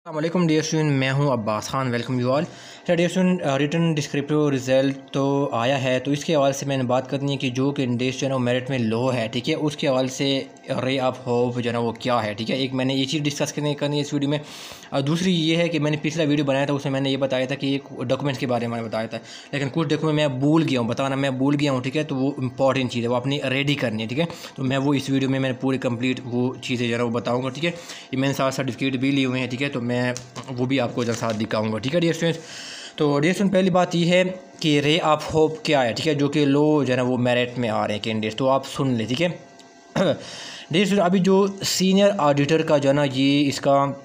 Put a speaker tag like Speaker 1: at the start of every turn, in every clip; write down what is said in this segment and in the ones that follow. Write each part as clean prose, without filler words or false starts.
Speaker 1: अस्सलामुअलैकुम dear student, मैं हूं Abbas Khan. Welcome you all. Dear student, written descriptive result तो आया है, तो इसके हवाले से मैंने बात करनी है कि जो कैंडिडेट जो है ना मेरिट में लो है, ठीक है, उसके हवाले से रे ऑफ होप जो है ना वो क्या है, ठीक है। एक मैंने ये चीज़ डिस्कस करनी है इस वीडियो में। और दूसरी ये है कि मैंने पिछला वीडियो बनाया था, उसमें मैंने ये बताया था कि एक डॉक्यूमेंट्स के बारे में मैंने बताया था, लेकिन कुछ डॉक्यूमेंट मैं भूल गया हूँ बताना, मैं भूल गया हूँ, ठीक है। तो वो इंपॉर्टेंट चीज़ है, वो अपनी रेडी करनी है, ठीक है। तो मैं वो इस वीडियो में मैंने पूरी कंप्लीट वो चीज़ें जो है वो बताऊँगा, ठीक है। ये मैंने साथ सर्टिफिकेट भी लिए हुए हैं, ठीक है, तो मैं वो भी आपको जरा साथ दिखाऊंगा, ठीक है डियर स्टूडेंट्स। तो डियर स्टूडेंट, पहली बात ये है कि रे ऑफ होप क्या है, ठीक है, जो कि लो जो है ना वो मेरिट में आ रहे हैं कैंडिडेट्स, तो आप सुन लें, ठीक है। डियर स्टूडेंट, अभी जो सीनियर ऑडिटर का जो है ना ये इसका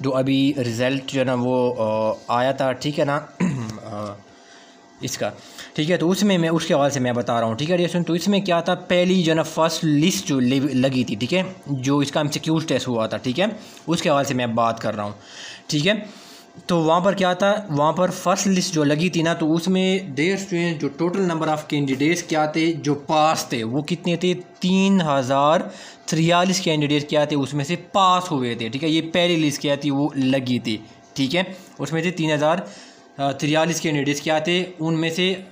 Speaker 1: जो अभी रिज़ल्ट जो है ना वो आया था, ठीक है ना, इसका, ठीक है। तो उसमें मैं उसके हवाले से मैं बता रहा हूँ, ठीक है डियर स्टूडेंट। तो इसमें क्या था, पहली जो ना फर्स्ट लिस्ट जो लगी थी, ठीक है, जो इसका एमसीक्यूज टेस्ट हुआ था, ठीक है, उसके हवाले से मैं बात कर रहा हूँ, ठीक है। तो वहाँ पर क्या था, वहाँ पर फर्स्ट लिस्ट जो लगी थी ना, तो उसमें डियर स्टूडेंट जो टोटल नंबर ऑफ़ कैंडिडेट्स क्या थे जो पास थे, वो कितने थे, 3043 कैंडिडेट क्या थे उसमें से पास हुए थे, ठीक है। ये पहली लिस्ट क्या थी वो लगी थी, ठीक है। उसमें से 3043 कैंडिडेट्स क्या थे, उनमें से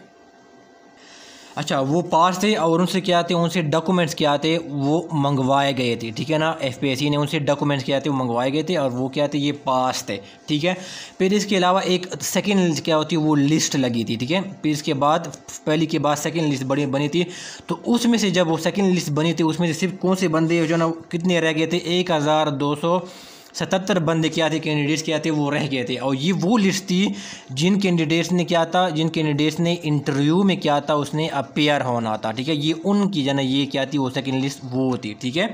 Speaker 1: अच्छा वो पास थे, और उनसे क्या थे, उनसे डॉक्यूमेंट्स क्या थे वो मंगवाए गए थे, ठीक है ना। एफपीएससी ने उनसे डॉक्यूमेंट्स क्या थे वो मंगवाए गए थे, और वो क्या थे, ये पास थे, ठीक है। फिर इसके अलावा एक सेकंड क्या होती है वो लिस्ट लगी थी, ठीक है। फिर इसके बाद पहली के बाद सेकंड लिस्ट बनी थी, तो उसमें से जब वो सेकंड लिस्ट बनी थी उसमें से सिर्फ कौन से बंदे जो ना कितने रह गए थे, 1277 बंदे क्या थे, कैंडिडेट्स क्या थे वो रह गए थे। और ये वो लिस्ट थी जिन कैंडिडेट्स ने क्या था, जिन कैंडिडेट्स ने इंटरव्यू में क्या था उसने अपेयर होना था, ठीक है। ये उनकी जो ना ये क्या थी वो सेकंड लिस्ट वो थी, ठीक है।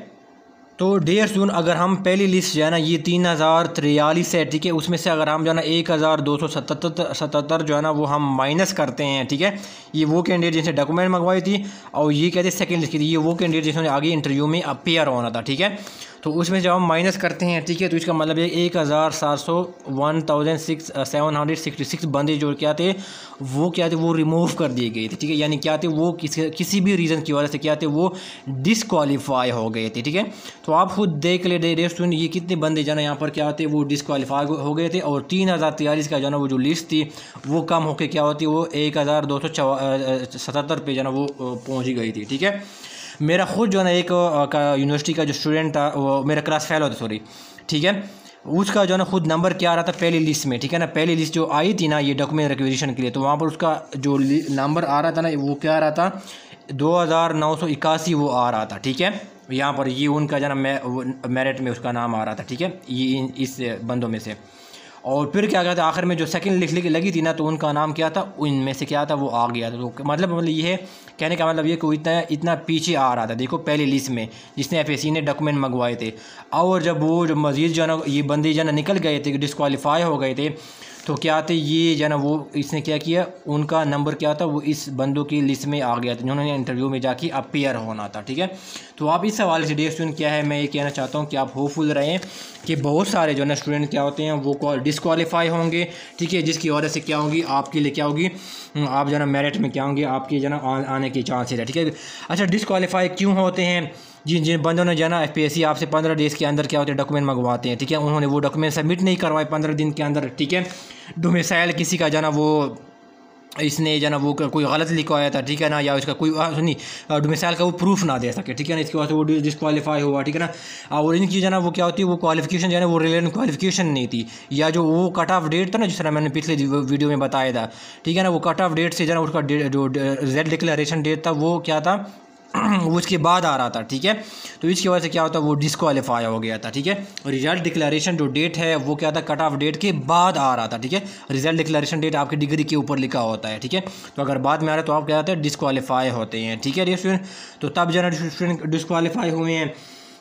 Speaker 1: तो डियर स्टूडेंट, अगर हम पहली लिस्ट जो है ना ये 3043 है, ठीक है, उसमें से अगर हम जो है ना 1277 जो है ना वो हम माइनस करते हैं, ठीक है। ये वो कैंडिडेट जिनसे डॉक्यूमेंट मंगवाई थी, और ये कहते हैं सेकंड लिस्ट की थी, ये वो कैंडिडेट जिन्होंने आगे इंटरव्यू में अपेयर होना था, ठीक है। तो उसमें जब हम माइनस करते हैं, ठीक है, तो इसका मतलब है 1766 बंदे जो क्या थे वो क्या थे वो रिमूव कर दिए गए थे, ठीक है। यानी क्या थे वो किसी भी रीज़न की वजह से क्या थे वो डिसक्वालीफाई हो गए थे, ठीक है। तो आप खुद देख ले डियर स्टूडेंट, ये कितने बंदे जो ना यहाँ पर क्या होते वो डिसक्वालीफाई हो गए थे, और 3043 का जो ना वो जो लिस्ट थी वो कम होकर क्या होती वो 1277 पे जो ना वो पहुँच गई थी, ठीक है। मेरा खुद जो है ना एक यूनिवर्सिटी का जो स्टूडेंट था, वो मेरा क्लास फेलो था, सॉरी, ठीक है। उसका जो है ना खुद नंबर क्या आ रहा था पहली लिस्ट में, ठीक है ना। पहली लिस्ट जो आई थी ना ये डॉक्यूमेंट रिक्वेजिशन के लिए, तो वहाँ पर उसका जो नंबर आ रहा था ना वो क्या आ रहा था, 2981 वो आ रहा था, ठीक है। यहाँ पर ये उनका जो ना मेरिट में उसका नाम आ रहा था, ठीक है, ये इस बंदों में से। और फिर क्या कहता है आखिर में जो सेकंड लिस्ट लगी थी ना, तो उनका नाम क्या था, उनमें से क्या था वो आ गया था। तो मतलब ये है कहने का मतलब ये कि इतना पीछे आ रहा था, देखो पहली लिस्ट में जिसने एफएससी ने डॉक्यूमेंट मंगवाए थे, और जब वो जो मजीद जो ना ये बंदे जो ना निकल गए थे, डिस्क्वालीफाई हो गए थे, तो क्या थे ये जो ना वो इसने क्या किया, उनका नंबर क्या था वो इस बंदों की लिस्ट में आ गया था जिन्होंने इंटरव्यू में जाके अपेयर होना था, ठीक है। तो आप इस हवाले से डियर स्टूडेंट क्या है, मैं ये कहना चाहता हूँ कि आप होपफुल रहें कि बहुत सारे जो ना स्टूडेंट क्या होते हैं वो डिस्क्वालीफाई होंगे, ठीक है, जिसकी वजह से क्या होगी आपके लिए क्या होगी, आप जो ना मेरिट में क्या होंगे, आपके जो ना आने के चांसेस है, ठीक है। अच्छा, डिस्क्वालीफाई क्यों होते हैं, जिन बंदों ने जो ना एफपीएससी आपसे 15 डेज़ के अंदर क्या होते हैं डॉक्यूमेंट मंगवाते हैं, ठीक है, उन्होंने वो डॉक्यूमेंट सबमिट नहीं करवाए 15 दिन के अंदर, ठीक है। डोमिसाइल किसी का जो ना वो इसने जो ना वो कोई गलत लिखवाया था, ठीक है ना, या उसका कोई सुनी डोमिसाइल का वो प्रूफ ना दे सके, ठीक है ना, इसके बाद वो डिस्क्वालीफाई हुआ, ठीक है ना। और इनकी जो ना वो क्या होती है वो क्वालिफिकेशन जो है ना वो रिलेवेंट क्वालिफिकेशन नहीं थी, या जो वो कट ऑफ डेट था ना जिस तरह मैंने पिछले वीडियो में बताया था, ठीक है ना, वो कट ऑफ डेट से जो ना उसका जो रिजल्ट डिक्लेरेशन डेट था वो क्या था वो उसके बाद आ रहा था, ठीक है। तो इसकी वजह से क्या होता है वो डिस्क्वालीफाई हो गया था, ठीक है। रिजल्ट डिक्लेरेशन जो डेट है वो क्या था, कट ऑफ डेट के बाद आ रहा था, ठीक है। रिजल्ट डिक्लेरेशन डेट आपकी डिग्री के ऊपर लिखा होता है, ठीक है। तो अगर बाद में आ रहा है तो आप क्या होते हैं डिस्क्वालीफाई होते हैं, ठीक है स्टूडेंट। तो तब जो स्टूडेंट डिस्क्वालीफाई हुए हैं,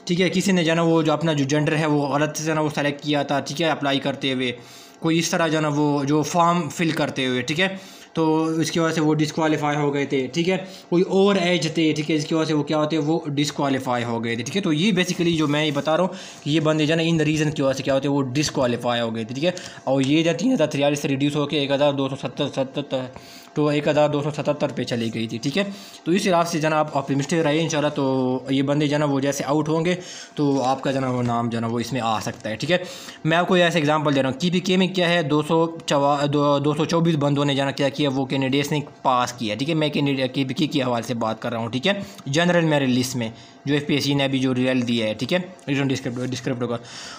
Speaker 1: ठीक है, किसी ने जो ना वो जो अपना जो जेंडर है वो गलत से ना वो सेलेक्ट किया था, ठीक है, अप्लाई करते हुए, कोई इस तरह जो ना वो जो फॉर्म फिल करते हुए, ठीक है, तो इसकी वजह से वो डिस्क्वालीफाई हो गए थे, ठीक है। कोई ओवर एज थे, ठीक है, इसकी वजह से वो क्या होते हैं वो डिस्क्वालीफाई हो गए थे, ठीक है। तो ये बेसिकली जो मैं ये बता रहा हूँ कि ये बंदे जो ना इन रीज़न की वजह से क्या होते हैं वो डिस्क्वालीफाई हो गए थे, ठीक है। और ये जो 3043 से रिड्यूस होकर 1277 तो 1277 पे चली गई थी, ठीक है। तो इस हिसाब से जना आप ऑप्टिमिस्टिक रहिए इंशाल्लाह। तो ये बंदे जना वो जैसे आउट होंगे तो आपका जना वो नाम जना वो इसमें आ सकता है, ठीक है। मैं आपको ऐसे एग्जांपल दे रहा हूँ। KPK में क्या है 224 बंदों ने जना क्या किया, वो कैंडिडेट्स ने पास किया, ठीक है। मैं KPK के हवाले से बात कर रहा हूँ, ठीक है। जनरल मेरिट लिस्ट में जो FPSC ने अभी जो रिजल्ट दिया है, ठीक है, रिटर्न डिस्क्रिप्टर का,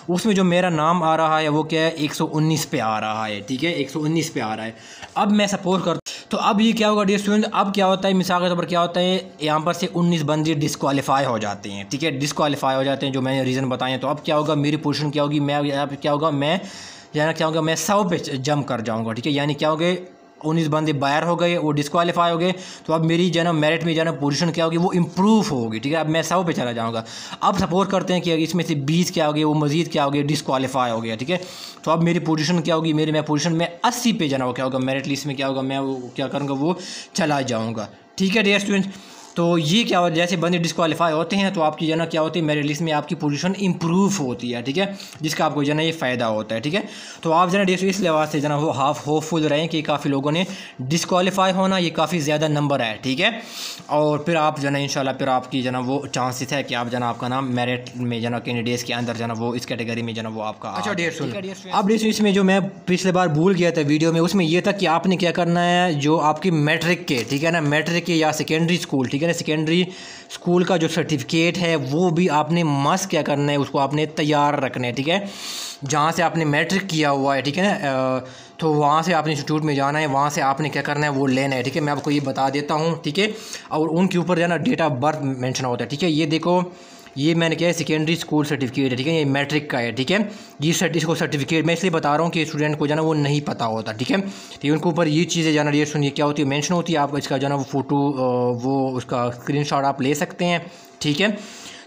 Speaker 1: उसमें जो मेरा नाम आ रहा है वो क्या है 119 पे आ रहा है, ठीक है, 119 पे आ रहा है। अब मैं सपोज कर, तो अब ये क्या होगा डियर स्टूडेंट, अब क्या होता है मिसाल के तौर पर क्या होता है यहाँ पर से 19 बंदे डिस्क्वालीफाई हो जाते हैं, ठीक है, डिस्क्वालीफाई हो जाते हैं जो मैंने रीज़न बताए। तो अब क्या होगा, मेरी पोजीशन क्या होगी, मैं यहाँ पे क्या होगा, मैं यानी क्या होगा, मैं 100 पे जंप कर जाऊँगा, ठीक है। यानी क्या हो गए 19 बंदे बाहर हो गए, वो डिस्क्वालीफाई हो गए। तो अब मेरी जो है ना मेरिट में जो है ना पोजीशन क्या होगी, वो इम्प्रूव होगी, ठीक है। अब मैं 100 पे चला जाऊंगा। अब सपोज करते हैं कि इसमें से 20 क्या हो गए, वो मजीद क्या हो गए, डिस्क्वालीफाई हो गया, ठीक है। तो अब मेरी पोजीशन क्या होगी, मैं पोजीशन में 80 पे जाना, वो क्या होगा, मेरिट लिस्ट में क्या होगा, मैं वो क्या करूँगा, वो चला जाऊँगा, ठीक है डियर स्टूडेंट। तो ये क्या हो, जैसे बंदे डिस्क्वालीफाई होते हैं तो आपकी जना क्या होती है, मेरिट लिस्ट में आपकी पोजीशन इंप्रूव होती है, ठीक है, जिसका आपको जना ये फ़ायदा होता है, ठीक है। तो आप जना इस लिहाज से जना वो होपफुल रहें कि काफ़ी लोगों ने डिस्क्वालीफाई होना ये काफ़ी ज़्यादा नंबर है, ठीक है। और फिर आप जना इंशाल्लाह फिर आपकी जना वो चांसेस है कि आप जना आपका नाम मेरिट में जना कैंडिडेट्स के अंदर जना वो इस कैटेगरी में जना वो आपका। अच्छा डियर स्टूडेंट, अब इसमें जो मैं पिछले बार भूल गया था वीडियो में, उसमें यह था कि आपने क्या करना है, जो आपकी मैट्रिक के, ठीक है ना, मैट्रिक के या सेकेंडरी स्कूल, ठीक है, सेकेंडरी स्कूल का जो सर्टिफिकेट है वो भी आपने मस्ट क्या करना है, उसको आपने तैयार रखना है, ठीक है। जहाँ से आपने मैट्रिक किया हुआ है, ठीक है ना, तो वहाँ से आपने इंस्टीट्यूट में जाना है, वहाँ से आपने क्या करना है, वो लेना है, ठीक है। मैं आपको ये बता देता हूँ, ठीक है। और उनके ऊपर जो है ना डेट ऑफ बर्थ मेंशन होता है, ठीक है। ये देखो, ये मैंने क्या है सेकेंडरी स्कूल सर्टिफिकेट है, ठीक है, ये मैट्रिक का है, ठीक है। ये इसको सर्टिफिकेट मैं इसलिए बता रहा हूँ कि स्टूडेंट को जो है ना वो नहीं पता होता, ठीक है। तो उनके ऊपर ये चीज़ें जाना ये सुनिए क्या होती है, मेंशन होती है। आप इसका जो है ना वो फ़ोटो वो उसका स्क्रीनशॉट आप ले सकते हैं, ठीक है।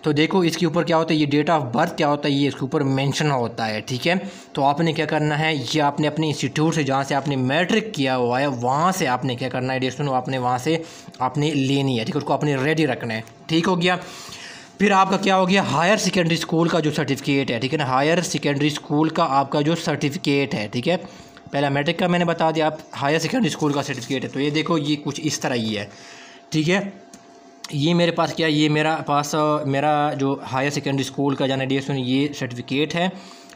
Speaker 1: तो देखो इसके ऊपर क्या होता है, ये डेट ऑफ बर्थ क्या होता है, ये इसके ऊपर मेंशन होता है, ठीक है। तो आपने क्या करना है, ये आपने अपने इंस्टीट्यूट से जहाँ से आपने मैट्रिक किया हुआ है वहाँ से आपने क्या करना है डिस्टेंस, आपने वहाँ से आपने लेनी है, ठीक है, उसको आपने रेडी रखना है, ठीक हो गया। फिर आपका क्या हो गया, हायर सेकेंडरी स्कूल का जो सर्टिफिकेट है, ठीक है ना, हायर सेकेंडरी स्कूल का आपका जो सर्टिफिकेट है, ठीक है। पहला मैट्रिक का मैंने बता दिया, आप हायर सेकेंडरी स्कूल का सर्टिफिकेट है। तो ये देखो ये कुछ इस तरह ही है, ठीक है। ये मेरे पास क्या, ये मेरा पास मेरा जो हायर सेकेंडरी स्कूल का जाना डेट ये सर्टिफिकेट है,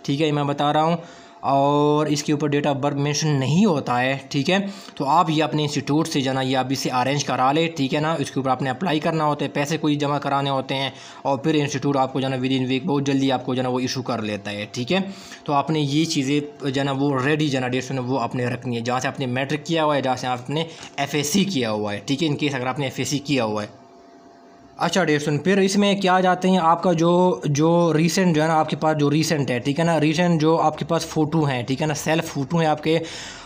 Speaker 1: ठीक है, ये मैं बता रहा हूँ। और इसके ऊपर डेट ऑफ बर्थ मेंशन नहीं होता है, ठीक है। तो आप ये अपने इंस्टीट्यूट से जाना ये आप इसे अरेंज करा ले, ठीक है ना। इसके ऊपर आपने अप्लाई करना होता है, पैसे कोई जमा कराने होते हैं, और फिर इंस्टीट्यूट आपको जाना विद इन वीक बहुत जल्दी आपको जाना वो इशू कर लेता है, ठीक है। तो आपने ये चीज़ें जाना वो रेडी जाना डेट वो आपने रखनी है, जहाँ से आपने मैट्रिक किया हुआ है, जहाँ से आपने FSC किया हुआ है, ठीक है, इनकेस अगर आपने FSC किया हुआ है। अच्छा डियर स्टूडेंट, फिर इसमें क्या जाते हैं, आपका जो रीसेंट जो है ना आपके पास जो रीसेंट है, ठीक है ना, रीसेंट जो आपके पास फ़ोटो हैं, ठीक है ना, सेल्फ फ़ोटो हैं आपके,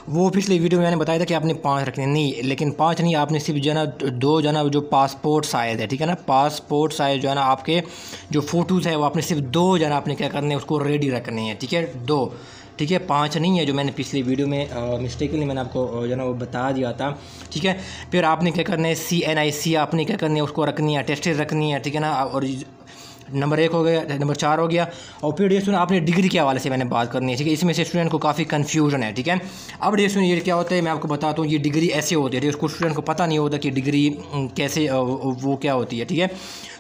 Speaker 1: वो पिछले वीडियो में मैंने बताया था कि आपने 5 रखने, नहीं, लेकिन 5 नहीं, आपने सिर्फ जो है ना 2 जो है ना जो पासपोर्ट साइज़ है, ठीक है ना, पासपोर्ट साइज़ जो है ना आपके जो फ़ोटोज़ है वो आपने सिर्फ 2 जो है ना आपने क्या करने हैं, उसको रेडी रखने हैं, ठीक है, 2, ठीक है, 5 नहीं है जो मैंने पिछली वीडियो में मिस्टेकली मैंने आपको जो है ना वो बता दिया था, ठीक है। फिर आपने क्या करना है, CNIC आपने क्या करनी है, उसको रखनी है, अटेस्टेड रखनी है, ठीक है ना। और नंबर 1 हो गया, नंबर 4 हो गया। और फिर ये सुना आपने डिग्री के हवाले से मैंने बात करनी है, ठीक है। इसमें से स्टूडेंट को काफ़ी कन्फ्यूजन है, ठीक है। अब ये सुनिए ये क्या होता है, मैं आपको बताता हूँ, ये डिग्री ऐसे होती है, उसको स्टूडेंट को पता नहीं होता कि डिग्री कैसे वो क्या होती है, ठीक है।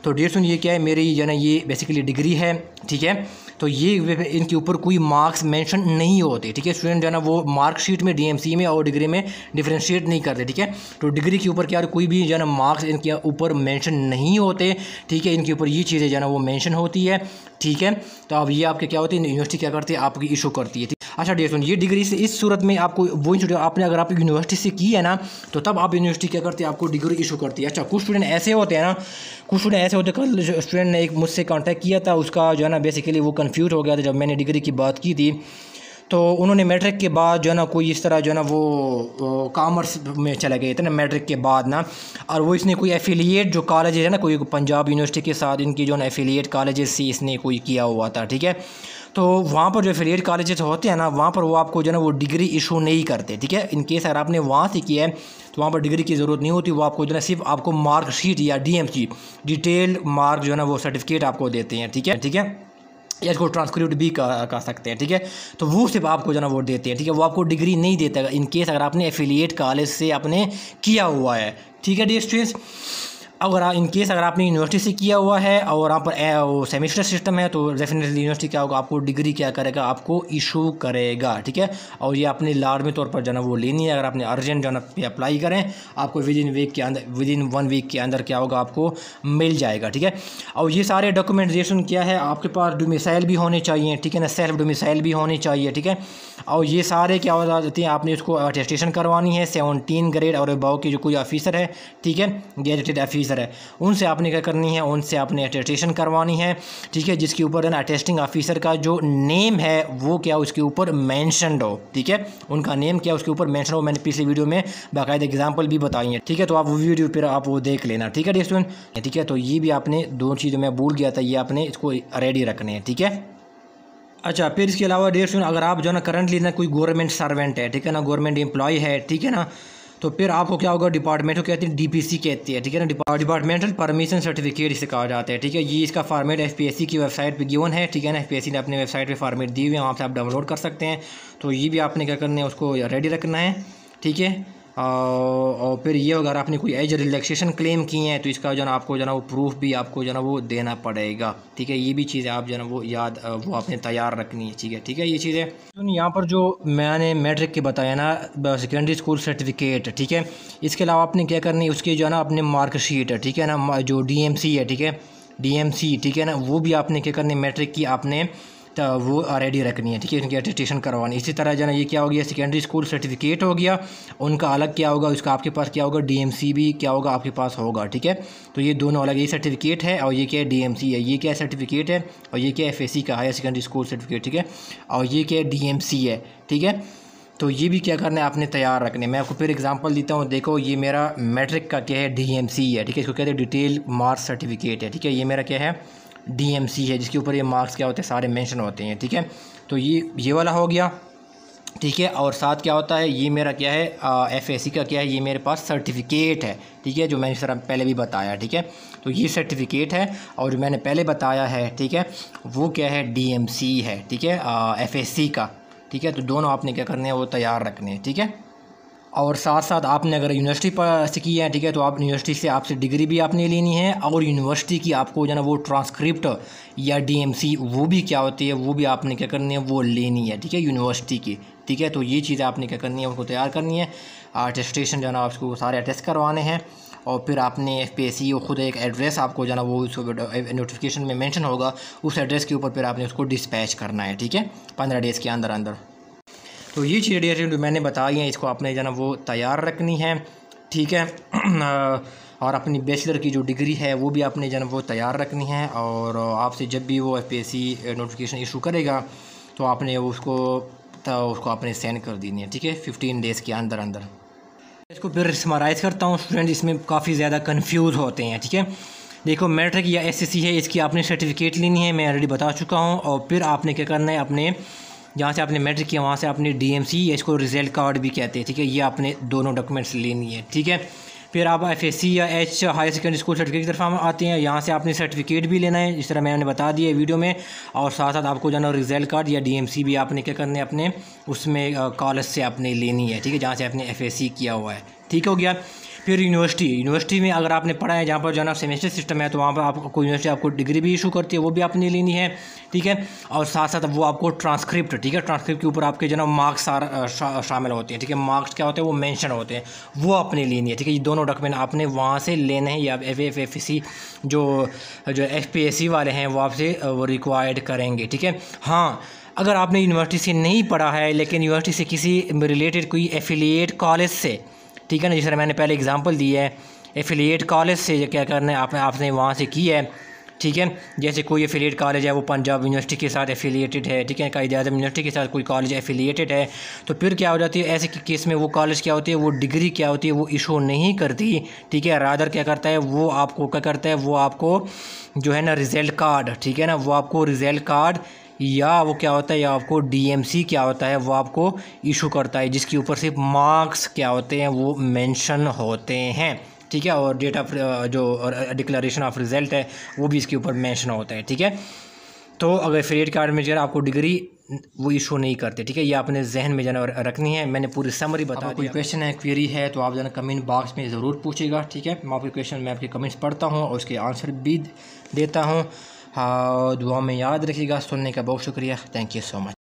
Speaker 1: तो डियर सुन ये क्या है, मेरी जो है ना ये बेसिकली डिग्री है, ठीक है। तो ये इनके ऊपर कोई मार्क्स मेंशन नहीं होते, ठीक है। स्टूडेंट जो है ना वो मार्कशीट में DMC में और डिग्री में डिफ्रेंशिएट नहीं करते, ठीक है। तो डिग्री के ऊपर क्या कोई भी जो है ना मार्क्स इनके ऊपर मेंशन नहीं होते, ठीक है। इनके ऊपर ये चीज़ें जो है ना वो मेंशन होती है, ठीक है। तो अब ये आपके क्या होती है, यूनिवर्सिटी क्या करती है, आपकी इशू करती है। अच्छा डियर स्टूडेंट, ये डिग्री से इस सूरत में आपको वो इंस्टीट्यूट आपने अगर आप यूनिवर्सिटी से की है ना, तो तब आप यूनिवर्सिटी क्या करती है, आपको डिग्री इशू करती है। अच्छा कुछ स्टूडेंट ऐसे होते हैं ना, कुछ स्टूडेंट ऐसे होते हैं, कल स्टूडेंट ने एक मुझसे कांटेक्ट किया था, उसका जो है ना बेसिकली वो कंफ्यूज हो गया था जब मैंने डिग्री की बात की थी। तो उन्होंने मैट्रिक के बाद जो है ना कोई इस तरह जो है ना वो कॉमर्स में चले गए थे ना मैट्रिक के बाद ना, और वो इसने कोई एफिलिएट जो कॉलेज है ना, कोई पंजाब यूनिवर्सिटी के साथ इनकी जो है ना एफिलिएट कॉलेजेस से इसने कोई किया हुआ था, ठीक है। तो वहाँ पर जो एफिलिएट कॉलेजेस होते हैं ना, वहाँ पर वो आपको जो है ना वो डिग्री इशू नहीं करते, ठीक है। इनकेस अगर आपने वहाँ से किया है तो वहाँ पर डिग्री की ज़रूरत नहीं होती, वो आपको जो है सिर्फ आपको मार्कशीट या DMC डिटेल्ड मार्क जो है ना वो सर्टिफिकेट आपको देते हैं, ठीक है, ठीक है। या इसको ट्रांसक्रिप्ट भी कर सकते हैं, ठीक है। तो वो सिर्फ आपको जो ना वोट देते हैं, ठीक है। वो आपको डिग्री नहीं देता इन केस अगर आपने एफिलिएट कॉलेज से आपने किया हुआ है, ठीक है डियर स्टूडेंट्स। अगर इन केस अगर आपने यूनिवर्सिटी से किया हुआ है और वहाँ पर वो सेमेस्टर सिस्टम है, तो डेफिनेटली यूनिवर्सिटी क्या होगा, आपको डिग्री क्या करेगा, आपको इशू करेगा, ठीक है। और ये आपने लाजमी तौर पर जो ना वो लेनी है। अगर आपने अर्जेंट जो ना पे अप्लाई करें, आपको विदिन 1 वीक के अंदर क्या होगा, आपको मिल जाएगा, ठीक है। और ये सारे डॉक्यूमेंटेशन क्या है, आपके पास डोमिसाइल भी होने चाहिए, ठीक है ना, सेल्फ डोमिसाइल भी होनी चाहिए, ठीक है। और ये सारे क्या हो जाते हैं, आपने उसको अटेस्टेशन करवानी है 17 ग्रेड और अबव की जो कोई ऑफिसर है, ठीक है, गेजेटेड ऑफिसर है, उनसे आपने क्या करनी है, उनसे आपने अटेस्टेशन करवानी है, ठीक है। जिसके ऊपर है ना अटेस्टिंग ऑफिसर का जो नेम है वो क्या उसके ऊपर मेंशनड हो, ठीक है। उनका नेम क्या उसके ऊपर मेंशन हो। मैंने पिछले वीडियो में बाकायदा एग्जांपल भी बताई है, ठीक है। तो आप वो वीडियो फिर आप वो देख लेना, ठीक है डियर स्टूडेंट, ठीक है। तो ये भी आपने दो चीज़ें मैं भूल गया था, ये आपने इसको रेडी रखने हैं, ठीक है। अच्छा, फिर इसके अलावा डियर स्टूडेंट, अगर आप जो ना करंटली ना कोई गवर्नमेंट सर्वेंट है, ठीक है ना, गवर्नमेंट एम्प्लॉय है, ठीक है ना, तो फिर आपको क्या होगा, डिपार्टमेंट को कहते हैं डीपीसी कहती है, ठीक है ना, डिपार्टमेंटल परमिशन सर्टिफिकेट इसे कहा जाता है, ठीक है। ये इसका फॉर्मेट एफपीएससी की वेबसाइट पे गिवन है, ठीक है ना, एफपीएससी ने अपने वेबसाइट पे फॉर्मेट दी हुई है, वहाँ से आप डाउनलोड कर सकते हैं। तो ये भी आपने क्या करना है, उसको रेडी रखना है, ठीक है। और फिर ये अगर आपने कोई एज रिलैक्सेशन क्लेम किए हैं तो इसका जो ना आपको जो ना वो प्रूफ भी आपको जो ना वो देना पड़ेगा, ठीक है। ये भी चीज़ें आप जो ना वो याद वो आपने तैयार रखनी है, ठीक है, ठीक है। ये चीज़ें तो यहाँ पर जो मैंने मैट्रिक के बताया ना सेकेंडरी स्कूल सर्टिफिकेट, ठीक है। इसके अलावा आपने क्या करनी है, उसकी जो है ना अपने मार्कशीट है, ठीक है ना, जो डीएमसी है, ठीक है, डीएमसी, ठीक है ना, वो भी आपने क्या करनी है, मैट्रिक की आपने तो वो रेडी रखनी है, ठीक है, उनकी अटेस्टेशन करवानी। इसी तरह जो है ये क्या हो गया, सेकेंडरी स्कूल सर्टिफिकेट हो गया, उनका अलग क्या होगा, उसका आपके पास क्या होगा, डीएमसी भी क्या होगा आपके पास होगा, ठीक है। तो ये दोनों अलग, ये सर्टिफिकेट है और ये क्या है, डीएमसी है। ये क्या सर्टिफिकेट है और ये क्या है, एफएससी का हायर सेकेंडरी स्कूल सर्टिफिकेट, ठीक है। और ये क्या है, डीएमसी है, ठीक है। तो ये भी क्या करना है, आपने तैयार रखने। मैं आपको फिर एग्जांपल देता हूँ, देखो ये मेरा मैट्रिक का क्या है, डीएमसी है, ठीक है, इसको कहते हैं डिटेल मार्क्स सर्टिफिकेट है, ठीक है। ये मेरा क्या है, डीएमसी है, जिसके ऊपर ये मार्क्स क्या होते हैं, सारे मेंशन होते हैं, ठीक है। तो ये वाला हो गया, ठीक है। और साथ क्या होता है, ये मेरा क्या है, एफएससी का क्या है, ये मेरे पास सर्टिफिकेट है, ठीक है, जो मैंने सर पहले भी बताया, ठीक है। तो ये सर्टिफिकेट है और जो मैंने पहले बताया है, ठीक है, वो क्या है, डीएमसी है, ठीक है, एफएससी का, ठीक है। तो दोनों आपने क्या करने हैं, वो तैयार रखने हैं, ठीक है। और साथ साथ आपने अगर यूनिवर्सिटी पर से किया है, ठीक है, तो आप यूनिवर्सिटी से आपसे डिग्री भी आपने लेनी है और यूनिवर्सिटी की आपको जो है ना वो ट्रांसक्रिप्ट या डीएमसी वो भी क्या होती है, वो भी आपने क्या करनी है, वो लेनी है, ठीक है, यूनिवर्सिटी की, ठीक है। तो ये चीज़ें आपने क्या करनी है, उनको तैयार करनी है। अटेस्टेशन जो है ना आपको सारे अटेस्ट करवाने हैं और फिर आपने एफपीएससी वो खुद एक एड्रेस आपको जो है ना वो नोटिफिकेशन में मेंशन होगा, उस एड्रेस के ऊपर फिर आपने उसको डिस्पैच करना है, ठीक है, 15 डेज़ के अंदर अंदर। तो ये चीज़ें डियर जो मैंने बताई हैं, इसको आपने जो ना वो तैयार रखनी है, ठीक है। और अपनी बैचलर की जो डिग्री है वो भी आपने जो ना वो तैयार रखनी है। और आपसे जब भी वो एफपीएससी नोटिफिकेशन इशू करेगा तो आपने उसको आपने सेंड कर देनी है, ठीक है, 15 डेज़ के अंदर अंदर। इसको फिर समराइज़ करता हूँ स्टूडेंट, इसमें काफ़ी ज़्यादा कंफ्यूज होते हैं, ठीक है। देखो मैट्रिक या एसएससी है, इसकी आपने सर्टिफिकेट लेनी है, मैं ऑलरेडी बता चुका हूँ। और फिर आपने क्या करना है, अपने जहाँ से आपने मैट्रिक किया वहाँ से आपने डीएमसी या इसको रिजल्ट कार्ड भी कहते हैं, ठीक है, ये आपने दोनों डॉक्यूमेंट्स लेनी है, ठीक है। फिर आप एफएससी या H higher secondary school certificate की तरफ आते हैं, यहाँ से आपने सर्टिफिकेट भी लेना है, इस तरह मैंने बता दिया वीडियो में। और साथ साथ आपको जो है रिजल्ट कार्ड या डीएमसी भी आपने क्या करने अपने उसमें कॉलेज से आपने लेनी है, ठीक है, जहाँ से आपने एफएससी किया हुआ है, ठीक हो गया। फिर यूनिवर्सिटी में अगर आपने पढ़ा है, जहाँ पर जो है ना सेमेस्टर सिस्टम है, तो वहाँ पर आपको यूनिवर्सिटी आपको डिग्री भी इशू करती है, वो भी आपने लेनी है, ठीक है। और साथ साथ वो आपको ट्रांसक्रिप्ट, ठीक है, ट्रांसक्रिप्ट के ऊपर आपके जो है ना मार्क्स शामिल होते हैं, ठीक है, मार्क्स क्या होते हैं, वो मेंशन होते हैं, वो आपने लेनी है, ठीक है। ये दोनों डॉक्यूमेंट आपने वहाँ से लेने हैं, या एफएससी जो एफपीएससी वाले हैं वो आपसे वो रिक्वायर्ड करेंगे, ठीक है। हाँ, अगर आपने यूनिवर्सिटी से नहीं पढ़ा है लेकिन यूनिवर्सिटी से किसी रिलेटेड कोई एफिलिएट कॉलेज से, ठीक है ना, जिस तरह मैंने पहले एग्जांपल दी है, एफिलिएट कॉलेज से क्या करना है, आपने वहाँ से की है, ठीक है। जैसे कोई एफिलिएट कॉलेज है वो पंजाब यूनिवर्सिटी के साथ एफिलिएटेड है, ठीक है, कायद-ए-आज़म यूनिवर्सिटी के साथ कोई कॉलेज एफिलिएटेड है, तो फिर क्या हो जाती है, ऐसे केस में वो कॉलेज क्या होती है, वो डिग्री क्या होती है, वो इशू नहीं करती, ठीक है। रादर क्या करता है, वो आपको क्या करता है, वो आपको जो है ना रिज़ल्ट कार्ड, ठीक है ना, वो आपको रिज़ल्ट कार्ड या वो क्या होता है, या आपको डीएमसी क्या होता है, वो आपको इशू करता है, जिसके ऊपर सिर्फ मार्क्स क्या होते हैं, वो मेंशन होते हैं, ठीक है। और डेट ऑफ जो डिक्लेरेशन ऑफ रिज़ल्ट है वो भी इसके ऊपर मेंशन होता है, ठीक है। तो अगर एफिलिएट कार्ड में जो है आपको डिग्री वो इशू नहीं करते, ठीक है। ये आपने जहन में जो है रखनी है। मैंने पूरी समरी बता दी। कोई क्वेश्चन है, क्वेरी है तो आप जो है कमेंट बॉक्स में ज़रूर पूछेगा, ठीक है। मैं आपके क्वेश्चन में आपके कमेंट्स पढ़ता हूँ और उसके आंसर भी देता हूँ। हाँ, दुआ में याद रखिएगा। सुनने का बहुत शुक्रिया। Thank you so much.